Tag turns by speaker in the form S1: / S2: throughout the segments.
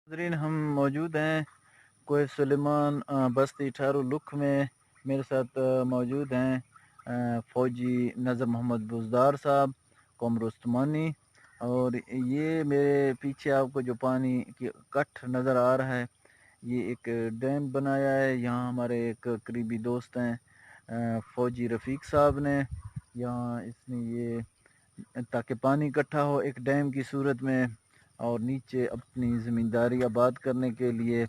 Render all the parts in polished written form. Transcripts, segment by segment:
S1: ناظرین ہم موجود ہیں کوہ سلیمان بستی ٹھارو لکھ میں. میرے ساتھ موجود ہیں فوجی نظر محمد بزدار صاحب قوم رستمانی. اور یہ میرے پیچھے آپ کو جو پانی کی کٹ نظر آ رہا ہے یہ ایک ڈیم بنایا ہے. یہاں ہمارے ایک قریبی دوست ہیں فوجی رفیق صاحب نے. یہاں اس نے یہ تاکہ پانی اکٹھا ہو ایک ڈیم کی صورت میں اور نیچے اپنی زمینداری آباد کرنے کے لیے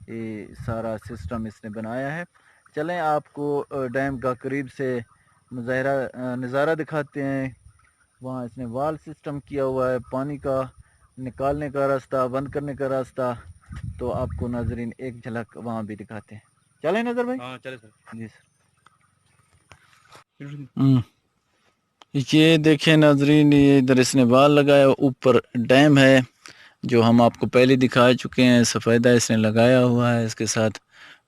S1: یہ سارا سسٹم اس نے بنایا ہے. چلیں آپ کو ڈیم کا قریب سے نظارہ دکھاتے ہیں. وہاں اس نے وال سسٹم کیا ہوا ہے پانی کا نکالنے کا راستہ بند کرنے کا راستہ. تو آپ کو ناظرین ایک جھلک وہاں بھی دکھاتے ہیں. چلیں نظر بھائی.
S2: ہاں چلے سر.
S1: جی سر. یہ دیکھیں ناظرین یہ ادھر اس نے وال لگایا اوپر ڈیم ہے جو ہم آپ کو پہلے دکھا چکے ہیں. سفیدہ اس نے لگایا ہوا ہے اس کے ساتھ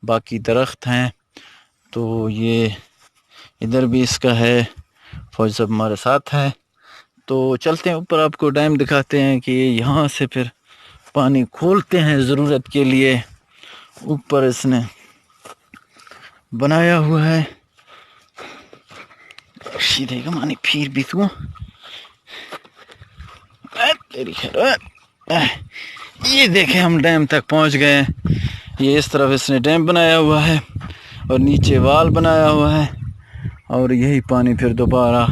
S1: باقی درخت ہیں. تو یہ ادھر بھی اس کا ہے. فوج صاحب ہمارے ساتھ ہیں. تو چلتے ہیں اوپر آپ کو ڈیم دکھاتے ہیں کہ یہاں سے پھر پانی کھولتے ہیں ضرورت کے لیے. اوپر اس نے بنایا ہوا ہے. سیدھے گمانی پھر بھی تو تیری خیر. یہ دیکھیں ہم ڈیم تک پہنچ گئے. یہ اس طرف اس نے ڈیم بنایا ہوا ہے اور نیچے وال بنایا ہوا ہے اور یہی پانی پھر دوبارہ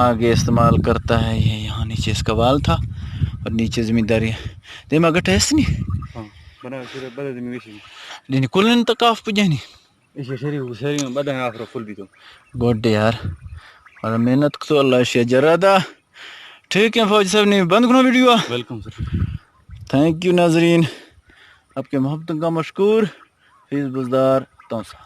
S1: آگے استعمال کرتا ہے. یہ یہاں نیچے اس کا وال تھا اور نیچے زمینداری دیما گٹا ہے نہیں.
S2: ہاں بنا سر بدل میں ویشی
S1: لین کلن تکاف پجانی
S2: اس شری میں بدل افرو فل بھی تو
S1: گوڈ یار اور محنت تو اللہ شے جرادہ. ٹھیک ہے فوج صاحب نے بند کرنا video.
S2: Welcome sir.
S1: Thank you ناظرین. آپ کے محبت کا مشکور. فیض بزدار توسا.